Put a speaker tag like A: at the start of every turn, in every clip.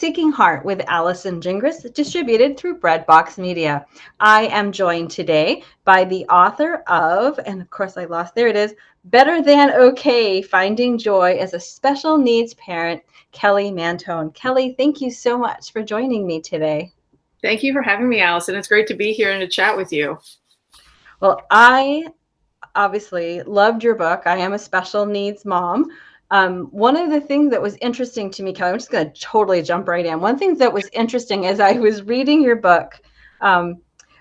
A: Seeking Heart with Allison Gingras, distributed through Breadbox Media. I am joined today by the author of, and of course I lost, there it is, Better Than Okay, Finding Joy as a Special Needs Parent, Kelly Mantoan. Kelly, thank you so much for joining me today.
B: Thank you for having me, Allison. It's great to be here and to chat with you.
A: Well, I obviously loved your book. I am a special needs mom. One of the things that was interesting to me, Kelly, I'm just going to totally jump right in. One thing that was interesting as I was reading your book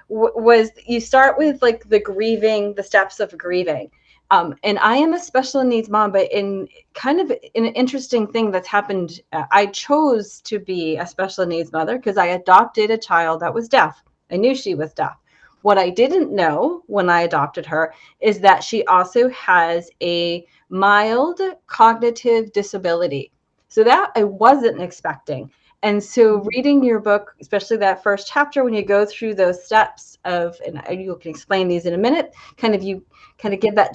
A: was you start with like the steps of grieving. And I am a special needs mom, but in kind of an interesting thing that's happened, I chose to be a special needs mother because I adopted a child that was deaf. I knew she was deaf. What I didn't know when I adopted her is that she also has a mild cognitive disability. So that I wasn't expecting. And so reading your book, especially that first chapter, when you go through those steps of, and you can explain these in a minute, you give that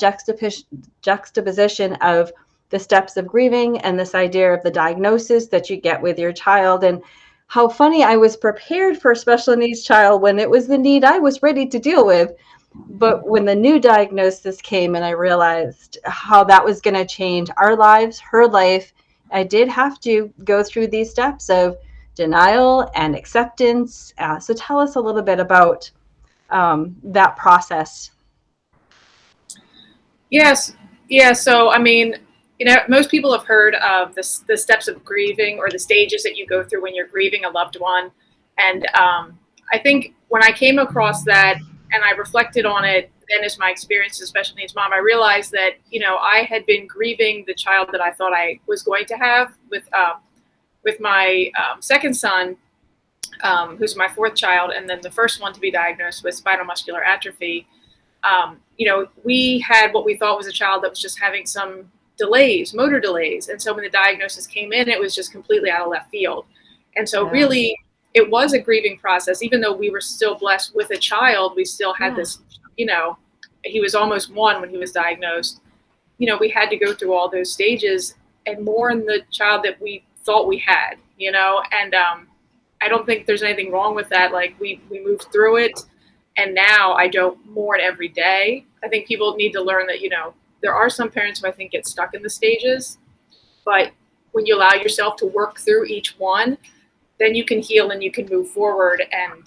A: juxtaposition of the steps of grieving and this idea of the diagnosis that you get with your child, and how funny I was prepared for a special needs child when it was the need I was ready to deal with. But when the new diagnosis came and I realized how that was going to change our lives, her life, I did have to go through these steps of denial and acceptance. So tell us a little bit about that process.
B: Yes. Yeah. So, I mean, most people have heard of the steps of grieving or the stages that you go through when you're grieving a loved one. And I think when I came across that and I reflected on it, then as my experience as a special needs mom, I realized that, I had been grieving the child that I thought I was going to have with my second son, who's my fourth child, and then the first one to be diagnosed with spinal muscular atrophy. We had what we thought was a child that was just having some delays, motor delays. And so when the diagnosis came in, it was just completely out of left field. And so really, it was a grieving process. Even though we were still blessed with a child, we still had this, he was almost 1 when he was diagnosed. We had to go through all those stages and mourn the child that we thought we had, and I don't think there's anything wrong with that. Like we moved through it. And now I don't mourn every day. I think people need to learn that, there are some parents who I think get stuck in the stages, but when you allow yourself to work through each one, then you can heal and you can move forward. And,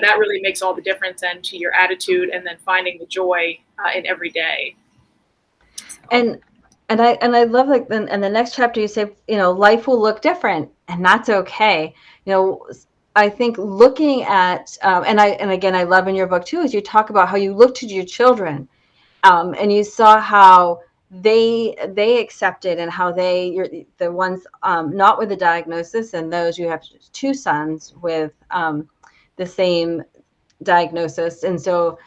B: that really makes all the difference then to your attitude and then finding the joy in every day.
A: And I love, like, in the next chapter you say, life will look different and that's okay. I think looking at, and again, I love in your book too, is you talk about how you looked at your children, and you saw how they accepted, and how you're the ones not with a diagnosis, and those you have 2 sons with the same diagnosis. And so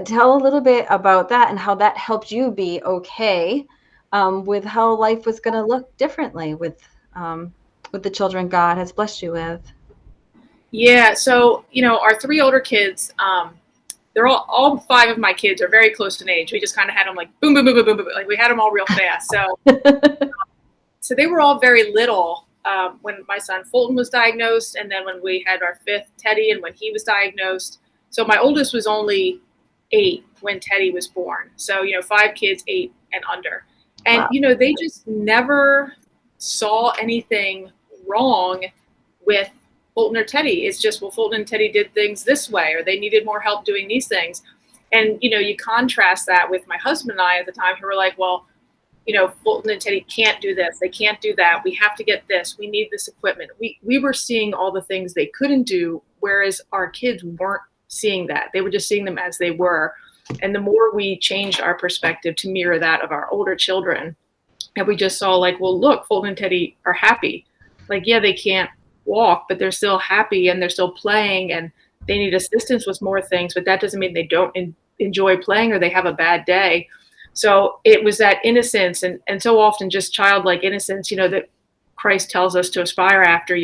A: tell a little bit about that and how that helped you be okay with how life was going to look differently with the children God has blessed you with.
B: Yeah. So, our 3 older kids, they're all 5 of my kids are very close in age. We just kind of had them like boom, boom, boom, boom, boom, boom. Like we had them all real fast. So they were all very little when my son Fulton was diagnosed. And then when we had our 5th, Teddy, and when he was diagnosed. So my oldest was only 8 when Teddy was born. So, 5 kids, 8 and under. And, wow. They just never saw anything wrong with Fulton or Teddy. It's just, well, Fulton and Teddy did things this way, or they needed more help doing these things. And, you contrast that with my husband and I at the time, who were like, well, Fulton and Teddy can't do this. They can't do that. We have to get this. We need this equipment. We were seeing all the things they couldn't do, whereas our kids weren't seeing that. They were just seeing them as they were. And the more we changed our perspective to mirror that of our older children, and we just saw like, well, look, Fulton and Teddy are happy. Like, yeah, they can't walk, but they're still happy and they're still playing, and they need assistance with more things, but that doesn't mean they don't enjoy playing or they have a bad day. So it was that innocence, and so often just childlike innocence, that Christ tells us to aspire after.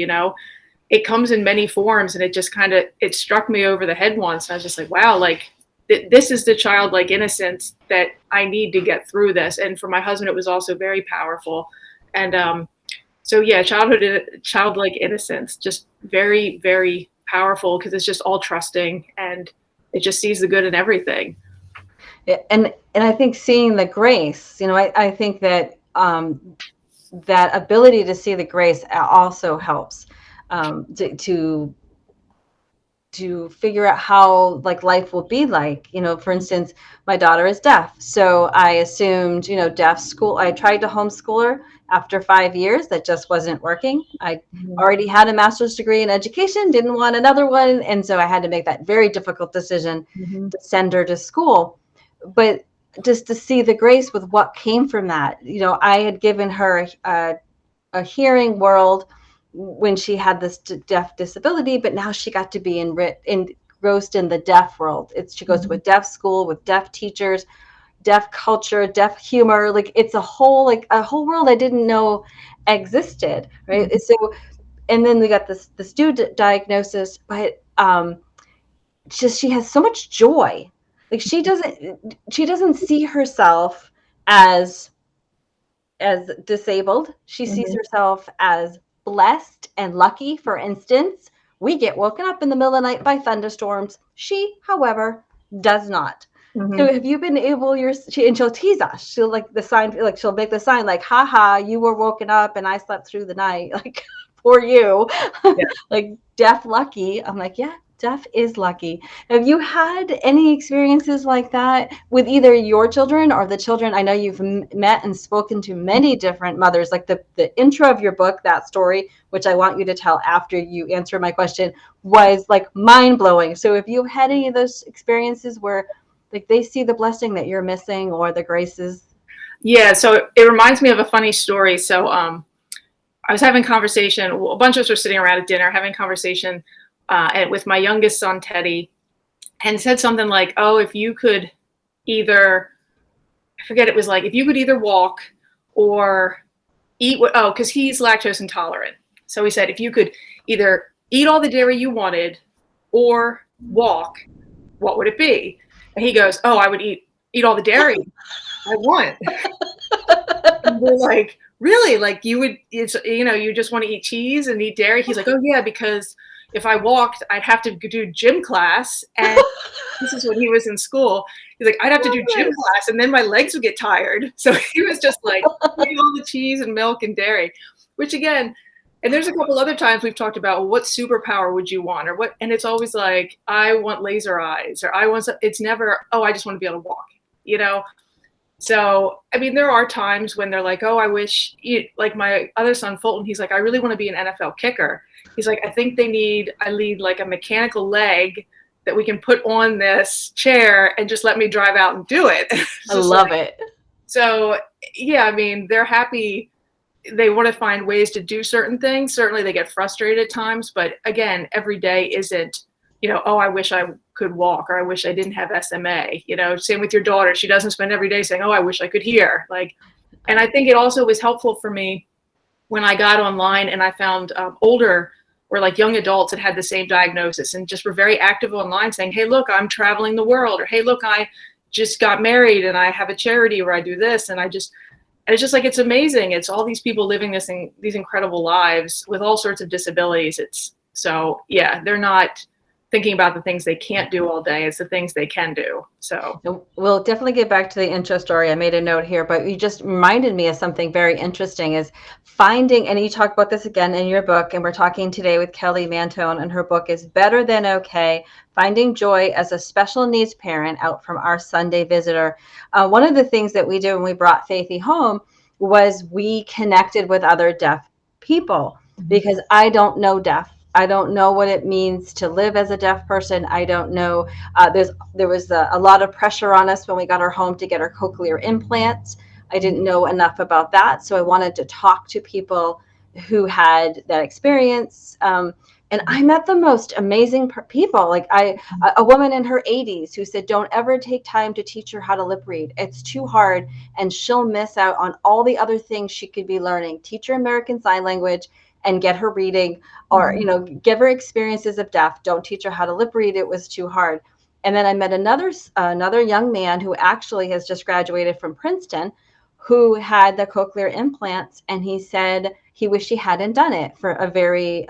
B: It comes in many forms, and it just it struck me over the head once. I was just like, wow, like this is the childlike innocence that I need to get through this. And for my husband, it was also very powerful. And So yeah, childlike innocence, just very, very powerful because it's just all trusting and it just sees the good in everything.
A: And I think seeing the grace, I think that that ability to see the grace also helps to figure out how like life will be like. For instance, my daughter is deaf, so I assumed deaf school. I tried to homeschool her. After 5 years, that just wasn't working. I already had a master's degree in education, didn't want another one, and so I had to make that very difficult decision to send her to school. But just to see the grace with what came from that, I had given her a hearing world when she had this deaf disability, but now she got to be engrossed in the deaf world. She goes to a deaf school with deaf teachers, deaf culture, deaf humor. Like it's a whole world I didn't know existed, right? So, and then we got this new diagnosis, but she has so much joy. Like she doesn't see herself as disabled. She sees herself as blessed and lucky. For instance, we get woken up in the middle of the night by thunderstorms. She, however, does not. So have you been able, and she'll tease us. She'll like the sign, like she'll make the sign like, haha, you were woken up and I slept through the night. Like, for you, like deaf lucky. I'm like, yeah, deaf is lucky. Have you had any experiences like that with either your children or the children? I know you've met and spoken to many different mothers, like the intro of your book, that story, which I want you to tell after you answer my question, was like mind blowing. So have you had any of those experiences where like they see the blessing that you're missing or the graces?
B: Yeah, so it reminds me of a funny story. So I was having conversation, a bunch of us were sitting around at dinner having conversation with my youngest son, Teddy, and said something like, oh, if you could either, I forget, it was like, if you could either walk or eat, because he's lactose intolerant. So he said, if you could either eat all the dairy you wanted or walk, what would it be? And he goes, oh, I would eat all the dairy I want. And we're like, really? Like you just want to eat cheese and eat dairy? He's like, oh yeah, because if I walked, I'd have to do gym class. And this is when he was in school. He's like, I'd have to do gym class and then my legs would get tired. So he was just like eating all the cheese and milk and dairy, which again, and there's a couple other times we've talked about, well, what superpower would you want or what? And it's always like, I want laser eyes or it's never, oh, I just want to be able to walk, So, I mean, there are times when they're like, oh, I wish, like my other son, Fulton, he's like, I really want to be an NFL kicker. He's like, I think I need like a mechanical leg that we can put on this chair and just let me drive out and do it.
A: I love it.
B: So, yeah, I mean, they're happy. They want to find ways to do certain things. Certainly they get frustrated at times, but again, every day isn't, oh, I wish I could walk or I wish I didn't have SMA, same with your daughter. She doesn't spend every day saying, oh, I wish I could hear. And I think it also was helpful for me when I got online and I found older or like young adults that had the same diagnosis and just were very active online saying, hey, look, I'm traveling the world, or hey, look, I just got married and I have a charity where I do this. And it's just like, it's amazing. It's all these people living these incredible lives with all sorts of disabilities. So yeah, they're not thinking about the things they can't do all day. It's the things they can do. So
A: we'll definitely get back to the intro story. I made a note here, but you just reminded me of something very interesting is finding, and you talk about this again in your book, and we're talking today with Kelly Mantoan, and her book is Better Than Okay, Finding Joy as a Special Needs Parent, out from Our Sunday Visitor. One of the things that we did when we brought Faithy home was we connected with other deaf people, because I don't know deaf. I don't know what it means to live as a deaf person. I don't know. There was a lot of pressure on us when we got her home to get her cochlear implants. I didn't know enough about that. So I wanted to talk to people who had that experience. And I met the most amazing people. Like a woman in her 80s who said, don't ever take time to teach her how to lip read. It's too hard and she'll miss out on all the other things she could be learning. Teach her American Sign Language and get her reading, or, give her experiences of deaf. Don't teach her how to lip read. It was too hard. And then I met another young man who actually has just graduated from Princeton, who had the cochlear implants. And he said he wished he hadn't done it for a very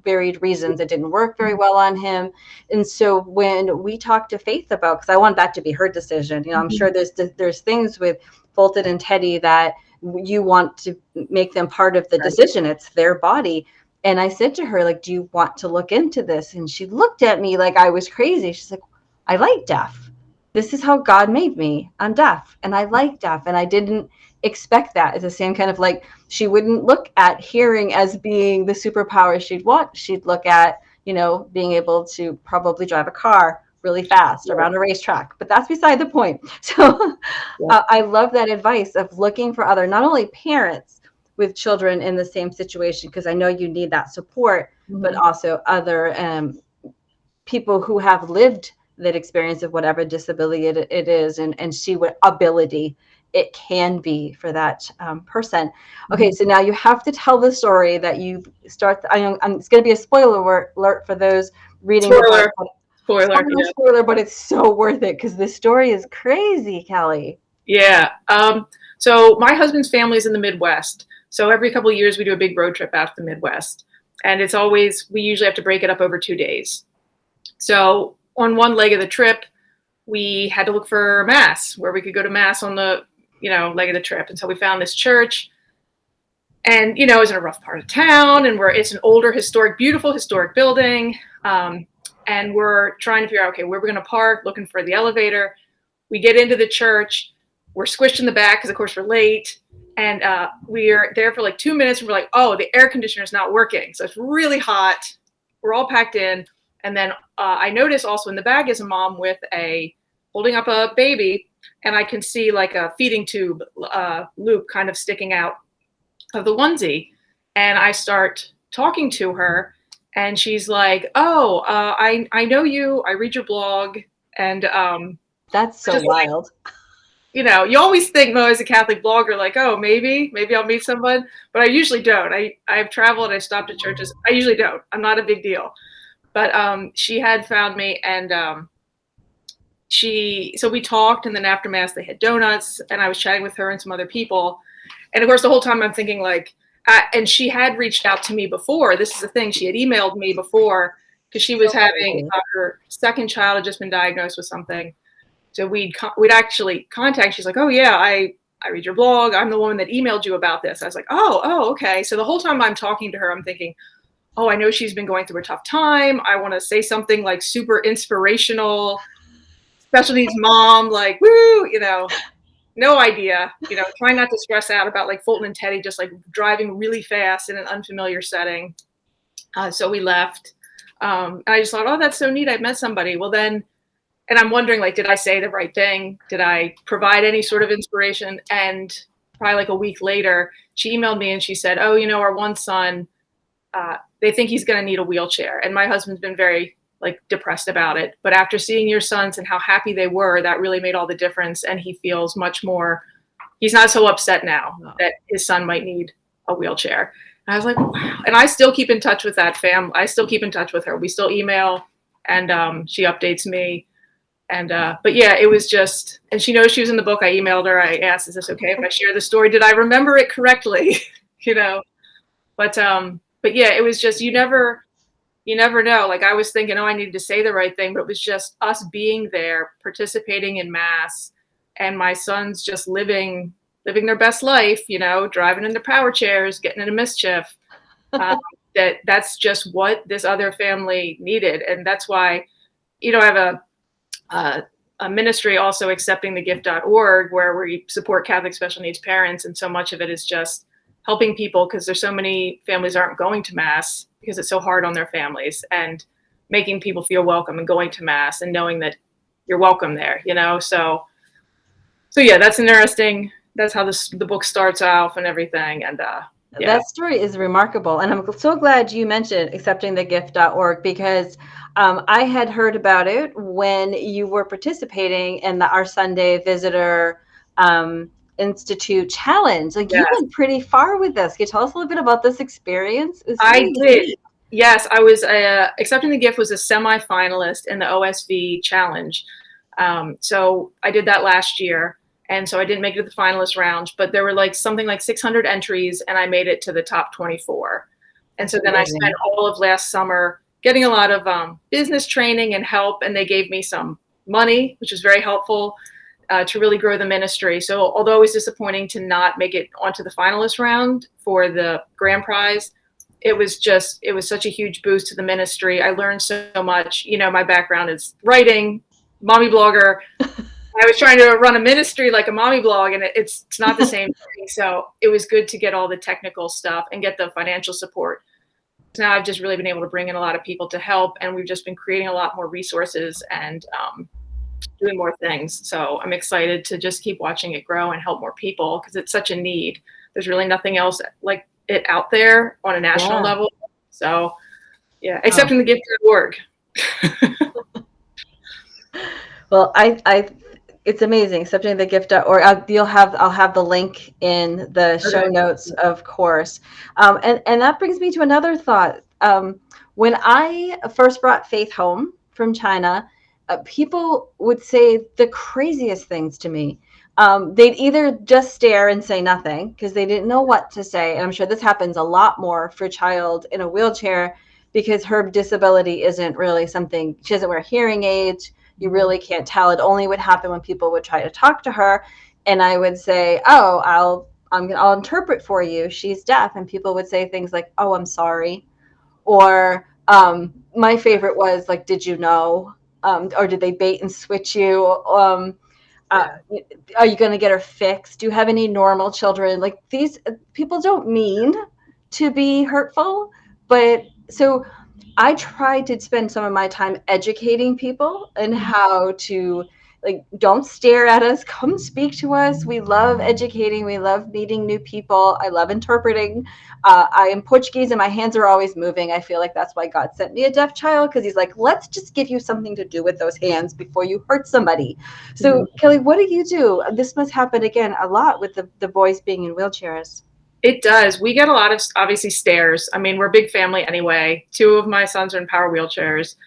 A: varied reasons. It didn't work very well on him. And so when we talked to Faith about, because I want that to be her decision, I'm sure there's things with Fulton and Teddy that you want to make them part of the decision. It's their body. And I said to her, like, do you want to look into this? And she looked at me like I was crazy. She's like, I like deaf. This is how God made me. I'm deaf and I like deaf. And I didn't expect that. It's the same kind of like, she wouldn't look at hearing as being the superpower she'd want. She'd look at, being able to probably drive a car really fast around a racetrack, but that's beside the point. So I love that advice of looking for other, not only parents with children in the same situation, because I know you need that support, but also other people who have lived that experience of whatever disability it is, and see what ability it can be for that person. Okay, so now you have to tell the story that you start. It's going to be a spoiler alert for those reading the book. Spoiler, but it's so worth it because the story is crazy, Kelly.
B: Yeah. So my husband's family is in the Midwest. So every couple of years we do a big road trip out to the Midwest. And we usually have to break it up over 2 days. So on one leg of the trip, we had to look for mass, where we could go to mass on the, leg of the trip. And so we found this church, and, it was in a rough part of town, and it's an older, beautiful historic building. And we're trying to figure out, okay, where we're going to park, looking for the elevator. We get into the church. We're squished in the back because, of course, we're late. And we're there for like 2 minutes, and we're like, oh, the air conditioner is not working. So it's really hot. We're all packed in. And then I notice also in the bag is a mom holding up a baby, and I can see like a feeding tube loop kind of sticking out of the onesie. And I start talking to her, and she's like, oh, I know you. I read your blog. And
A: that's so wild.
B: You always think, as a Catholic blogger, like, oh, maybe I'll meet someone, but I usually don't. I've traveled, I've stopped at churches. I usually don't. I'm not a big deal. But she had found me, and so we talked, and then after mass they had donuts, and I was chatting with her and some other people. And of course, the whole time I'm thinking like, and she had reached out to me before. This is the thing. She had emailed me before because she was having her second child had just been diagnosed with something. So we'd actually contact. She's like, oh yeah, I read your blog. I'm the woman that emailed you about this. I was like, oh, okay. So the whole time I'm talking to her, I'm thinking, oh, I know she's been going through a tough time. I want to say something like super inspirational, special needs mom, like, woo, no idea, trying not to stress out about like Fulton and Teddy just like driving really fast in an unfamiliar setting. So we left. And I just thought, oh, that's so neat. I've met somebody. Well, then, and I'm wondering, like, did I say the right thing? Did I provide any sort of inspiration? And probably like a week later, she emailed me and she said, oh, our one son, they think he's going to need a wheelchair. And my husband's been very like depressed about it. But after seeing your sons and how happy they were, that really made all the difference. And he feels much more, he's not so upset now that his son might need a wheelchair. And I was like, wow. And I still keep in touch with that family. I still keep in touch with her. We still email, and she updates me. And, but yeah, it was just, and she knows she was in the book. I emailed her. I asked, is this okay if I share the story? Did I remember it correctly? But yeah, it was just, you never know. Like I was thinking, oh, I needed to say the right thing, but it was just us being there, participating in mass, and my sons just living their best life, driving in their power chairs, getting into mischief. That's just what this other family needed. And that's why, I have a ministry also, acceptingthegift.org, where we support Catholic special needs parents. And so much of it is just helping people, because there's so many families aren't going to mass because it's so hard on their families, and making people feel welcome and going to mass and knowing that you're welcome there, So yeah, that's interesting. That's how the book starts off and everything. And yeah.
A: That story is remarkable. And I'm so glad you mentioned acceptingthegift.org, because I had heard about it when you were participating in our Sunday Visitor Institute Challenge. Like, you went pretty far with this. Can you tell us a little bit about this experience?
B: I did. Yes, I was Accepting the Gift was a semi-finalist in the OSV Challenge. So I did that last year. And so I didn't make it to the finalist round, but there were like something like 600 entries, and I made it to the top 24. And so then I spent all of last summer getting a lot of business training and help, and they gave me some money, which was very helpful to really grow the ministry. So although it was disappointing to not make it onto the finalist round for the grand prize, it was such a huge boost to the ministry. I learned so much. You know, my background is writing, mommy blogger. I was trying to run a ministry like a mommy blog, and it's not the same thing. So it was good to get all the technical stuff and get the financial support. Now I've just really been able to bring in a lot of people to help, and we've just been creating a lot more resources and doing more things. So I'm excited to just keep watching it grow and help more people, because it's such a need. There's really nothing else like it out there on a national level. So yeah, except in the gift.org.
A: Well, it's amazing. Accepting the gift.org. I'll have the link in the show notes, of course. And that brings me to another thought. When I first brought Faith home from China, people would say the craziest things to me. They'd either just stare and say nothing because they didn't know what to say. And I'm sure this happens a lot more for a child in a wheelchair, because her disability isn't really something, she doesn't wear hearing aids. You really can't tell. It only would happen when people would try to talk to her, and I would say, "Oh, I'll interpret for you. She's deaf," and people would say things like, "Oh, I'm sorry," or my favorite was like, "Did you know?" Or did they bait and switch you? Are you going to get her fixed? Do you have any normal children? Like, these people don't mean to be hurtful, but so I tried to spend some of my time educating people and how to, like, don't stare at us, come speak to us. We love educating. We love meeting new people. I love interpreting. I am Portuguese and my hands are always moving. I feel like that's why God sent me a deaf child, because he's like, let's just give you something to do with those hands before you hurt somebody. So Kelly, what do you do? This must happen again a lot with the boys being in wheelchairs.
B: It does. We get a lot of, obviously, stares. I mean, we're a big family anyway. 2 of my sons are in power wheelchairs,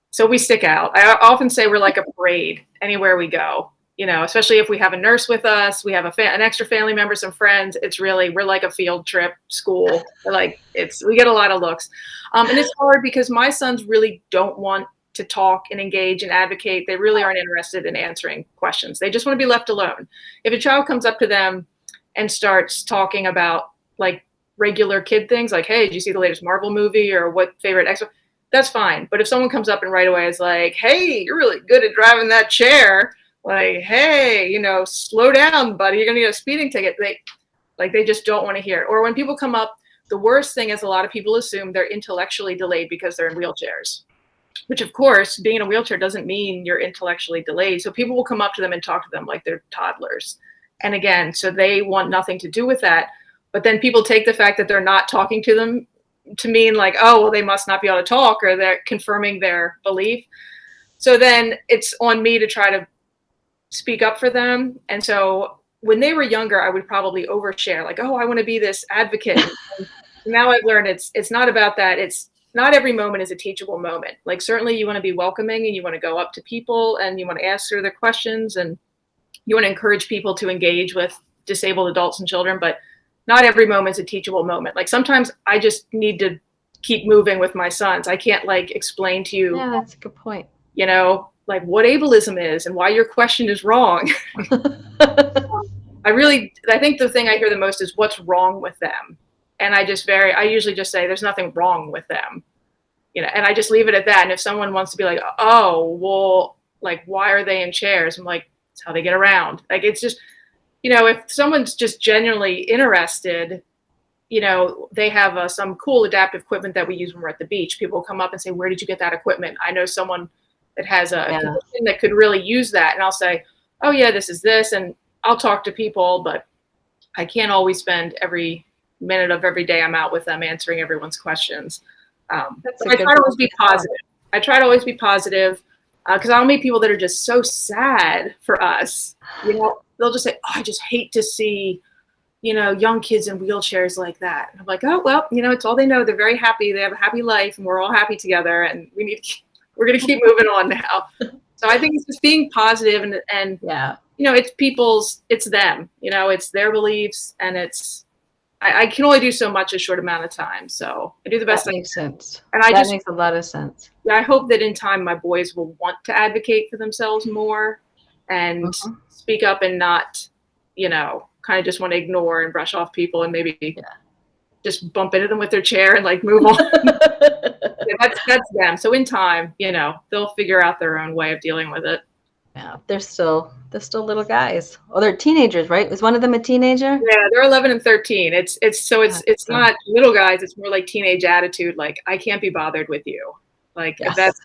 B: so we stick out. I often say we're like a parade anywhere we go, you know, especially if we have a nurse with us, we have an extra family member, some friends. It's really, we're like a field trip school. We get a lot of looks. And it's hard because my sons really don't want to talk and engage and advocate. They really aren't interested in answering questions. They just want to be left alone. If a child comes up to them and starts talking about like regular kid things, like, hey, did you see the latest Marvel movie, or what favorite X? That's fine. But if someone comes up and right away is like, hey, you're really good at driving that chair, like, hey, you know, slow down, buddy, you're gonna get a speeding ticket. They just don't want to hear it. Or when people come up, the worst thing is a lot of people assume they're intellectually delayed because they're in wheelchairs, which of course, being in a wheelchair doesn't mean you're intellectually delayed. So people will come up to them and talk to them like they're toddlers. And again, so they want nothing to do with that. But then people take the fact that they're not talking to them to mean like, oh, well, they must not be able to talk, or they're confirming their belief. So then it's on me to try to speak up for them. And so when they were younger, I would probably overshare, like, oh, I want to be this advocate. Now I've learned it's not about that. It's not every moment is a teachable moment. Like, certainly you want to be welcoming and you want to go up to people and you want to ask their questions and you want to encourage people to engage with disabled adults and children, but not every moment is a teachable moment. Like, sometimes I just need to keep moving with my sons. I can't like explain to you.
A: Yeah, that's a good point.
B: You know, like what ableism is and why your question is wrong. I think the thing I hear the most is what's wrong with them. And I usually just say there's nothing wrong with them, you know, and I just leave it at that. And if someone wants to be like, oh, well, like, why are they in chairs? I'm like, it's how they get around. Like, it's just, you know, if someone's just genuinely interested, you know, they have some cool adaptive equipment that we use when we're at the beach. People come up and say, where did you get that equipment? I know someone that has a condition that could really use that. And I'll say, oh yeah, this is this. And I'll talk to people, but I can't always spend every minute of every day I'm out with them answering everyone's questions. I try to always be positive. Because I'll meet people that are just so sad for us. You know, they'll just say, oh, I just hate to see, you know, young kids in wheelchairs like that. And I'm like, oh, well, you know, it's all they know. They're very happy. They have a happy life and we're all happy together. And we're going to keep moving on now. So I think it's just being positive and it's them, it's their beliefs, and I can only do so much a short amount of time. So I do the best
A: That
B: I
A: makes
B: can.
A: sense.
B: And I
A: That
B: just,
A: makes a lot of sense.
B: I hope that in time my boys will want to advocate for themselves more and
A: Mhm.
B: speak up and not, kind of just want to ignore and brush off people and maybe
A: Yeah.
B: just bump into them with their chair and like move on. Yeah, that's them. So in time, they'll figure out their own way of dealing with it.
A: Yeah, they're still little guys. Oh, they're teenagers, right? Was one of them a teenager?
B: Yeah, they're 11 and 13. It's
A: So,
B: not little guys. It's more like teenage attitude. Like, I can't be bothered with you. Like, if
A: yes.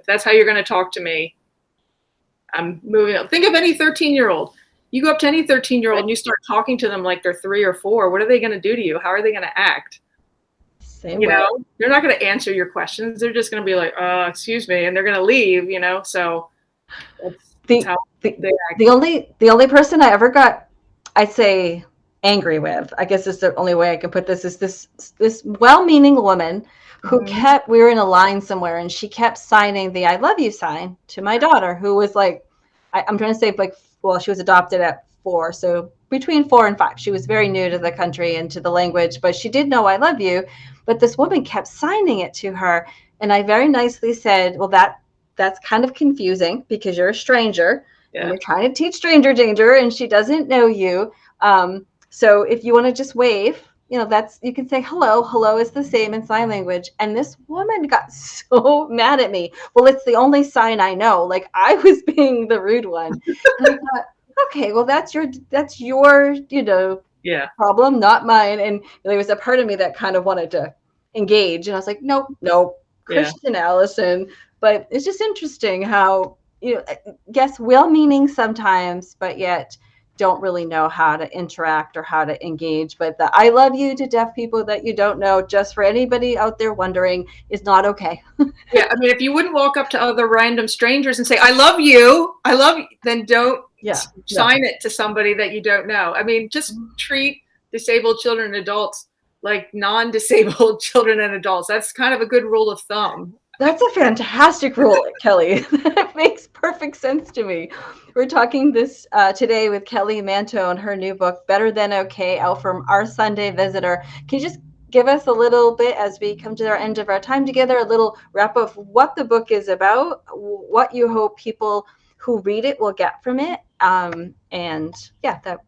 B: that's how you're going to talk to me, I'm moving on. Think of any 13-year-old. You go up to any 13-year-old and you start talking to them like they're 3 or 4. What are they going to do to you? How are they going to act?
A: Same way.
B: They're not going to answer your questions. They're just going to be like, excuse me, and they're going to leave. So that's
A: The
B: how
A: the
B: they act.
A: the only person I ever got, I'd say, angry with, I guess is the only way I can put this, is this well-meaning woman who
B: Mhm.
A: kept, we were in a line somewhere and she kept signing the I love you sign to my daughter, who was like, I'm trying to say, like, well, she was adopted at 4, so between 4 and 5. She was very new to the country and to the language, but she did know I love you. But this woman kept signing it to her, and I very nicely said, well, that's kind of confusing because you're a stranger and
B: Yeah.
A: we're trying to teach stranger danger and she doesn't know you. So if you want to just wave, that's, you can say hello. Hello is the same in sign language. And this woman got so mad at me. Well, it's the only sign I know. Like, I was being the rude one. And I thought, okay, well, that's your
B: Yeah.
A: problem, not mine. And there was a part of me that kind of wanted to engage. And I was like, nope, nope,
B: Yeah.
A: Christian Allison. But it's just interesting how, guess well meaning sometimes, but yet don't really know how to interact or how to engage. But the I love you to deaf people that you don't know, just for anybody out there wondering, is not okay.
B: Yeah. I mean, if you wouldn't walk up to other random strangers and say, I love you, then don't
A: Yeah. No.
B: sign it to somebody that you don't know. I mean, just treat disabled children and adults like non-disabled children and adults. That's kind of a good rule of thumb.
A: That's a fantastic rule, Kelly. That makes perfect sense to me. We're talking this today with Kelly Mantoan, her new book, Better Than Okay, out from Our Sunday Visitor. Can you just give us a little bit, as we come to the end of our time together, a little wrap of what the book is about, what you hope people who read it will get from it? And yeah, that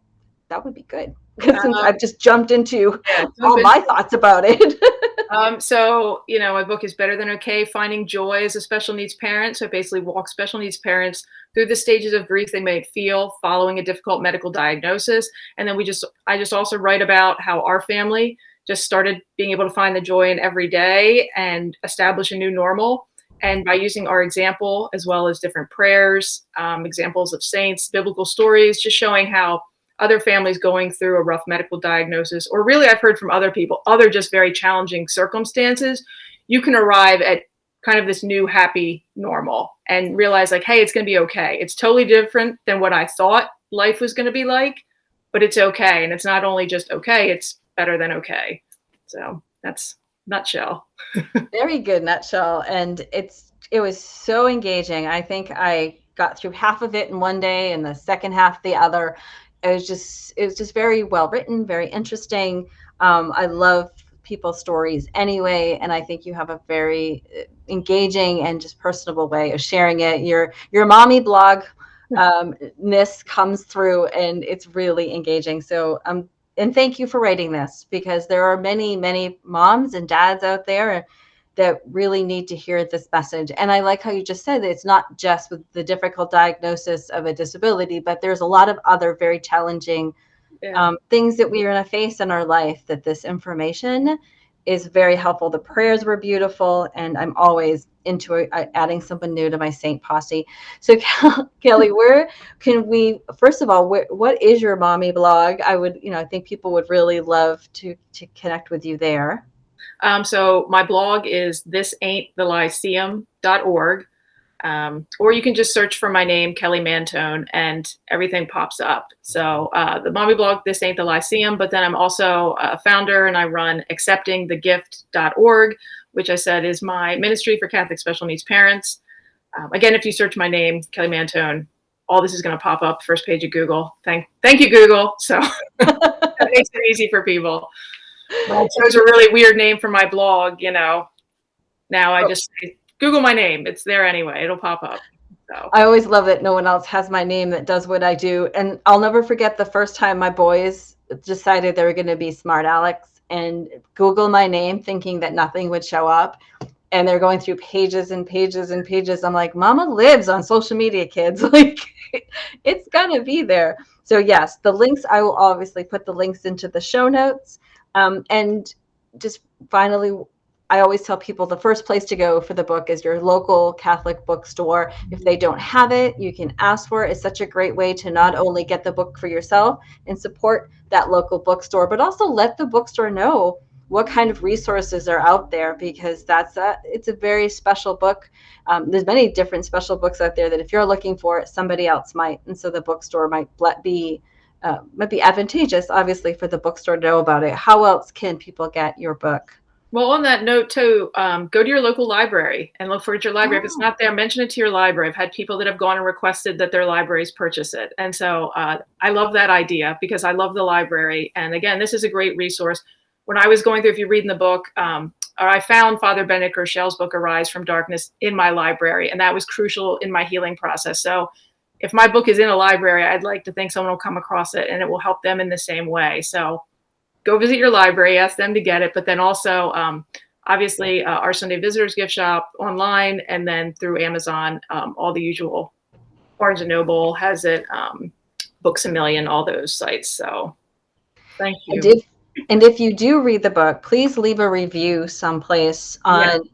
A: would be good. Because since
B: Um,
A: I've just jumped into
B: yeah, jump
A: all
B: in.
A: my thoughts about it.
B: So, my book is Better Than Okay, Finding Joy as a Special Needs Parent. So it basically walks special needs parents through the stages of grief they may feel following a difficult medical diagnosis. And then I just also write about how our family just started being able to find the joy in every day and establish a new normal. And by using our example, as well as different prayers, examples of saints, biblical stories, just showing how other families going through a rough medical diagnosis, or really I've heard from other people, other just very challenging circumstances, you can arrive at kind of this new happy normal and realize like, hey, it's going to be okay. It's totally different than what I thought life was going to be like, but it's okay. And it's not only just okay, it's better than okay. So that's nutshell.
A: Very good nutshell. And it was so engaging. I think I got through half of it in one day and the second half the other. It was just very well written, very interesting. I love people's stories anyway, and I think you have a very engaging and just personable way of sharing it. Your mommy blog ness comes through, and it's really engaging. So and thank you for writing this, because there are many, many moms and dads out there that really need to hear this message. And I like how you just said that it's not just with the difficult diagnosis of a disability, but there's a lot of other very challenging
B: Yeah.
A: things that we are going to face in our life, that this information is very helpful. The prayers were beautiful, and I'm always into adding something new to my Saint posse. So Kelly, where can we, first of all, what is your mommy blog? I think people would really love to connect with you there.
B: So my blog is thisaintthelyceum.org. Or you can just search for my name, Kelly Mantoan, and everything pops up. So the mommy blog, This Ain't the Lyceum, but then I'm also a founder and I run acceptingthegift.org, which I said is my ministry for Catholic special needs parents. Again, if you search my name, Kelly Mantoan, all this is going to pop up first page of Google. Thank you, Google. So that makes it easy for people. I chose a really weird name for my blog, Now I just say, Google my name. It's there anyway. It'll pop up. So
A: I always love that no one else has my name that does what I do. And I'll never forget the first time my boys decided they were going to be smart Alex and Google my name thinking that nothing would show up. And they're going through pages and pages and pages. I'm like, Mama lives on social media, kids. Like, it's gonna be there. So yes, the links, I will obviously put the links into the show notes. And just finally, I always tell people the first place to go for the book is your local Catholic bookstore. If they don't have it, you can ask for it. It's such a great way to not only get the book for yourself and support that local bookstore, but also let the bookstore know what kind of resources are out there, because it's a very special book. There's many different special books out there that if you're looking for it, somebody else might, and so the bookstore might be advantageous, obviously, for the bookstore to know about it. How else can people get your book?
B: Well, on that note too, go to your local library and look for it at your library. If it's not there, mention it to your library. I've had people that have gone and requested that their libraries purchase it. And so I love that idea because I love the library. And again, this is a great resource. When I was going through, if you read in the book, I found Father Benedict Rochelle's book, Arise from Darkness, in my library. And that was crucial in my healing process. So if my book is in a library, I'd like to think someone will come across it and it will help them in the same way. So go visit your library, ask them to get it. But then also, obviously, our Sunday Visitors Gift Shop online, and then through Amazon, all the usual. Barnes & Noble has it, Books A Million, all those sites. So thank you.
A: And if you do read the book, please leave a review someplace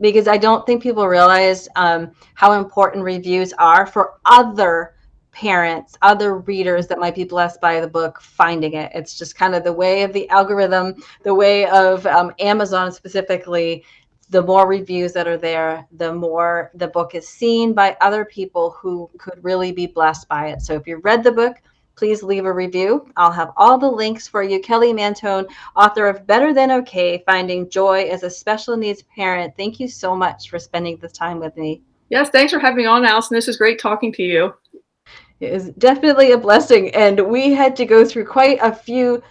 A: because I don't think people realize how important reviews are for other parents, other readers that might be blessed by the book finding it. It's just kind of the way of the algorithm, the way of Amazon specifically. The more reviews that are there, the more the book is seen by other people who could really be blessed by it. So if you read the book, please leave a review. I'll have all the links for you. Kelly Mantoan, author of Better Than Okay, Finding Joy as a Special Needs Parent. Thank you so much for spending this time with me.
B: Yes, thanks for having me on, Allison. This is great talking to you.
A: It is definitely a blessing. And we had to go through quite a few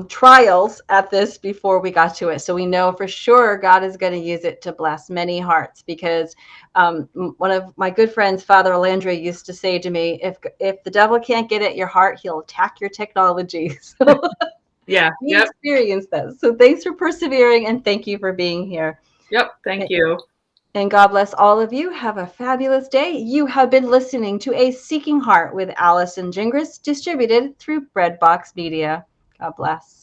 A: trials at this before we got to it. So we know for sure God is going to use it to bless many hearts, because one of my good friends, Father Landry, used to say to me, if the devil can't get at your heart, he'll attack your technology. So
B: yeah,
A: we experienced that. So thanks for persevering, and thank you for being here.
B: Yep, thank you.
A: And God bless all of you. Have a fabulous day. You have been listening to A Seeking Heart with Allison Gingras, distributed through Breadbox Media. God bless.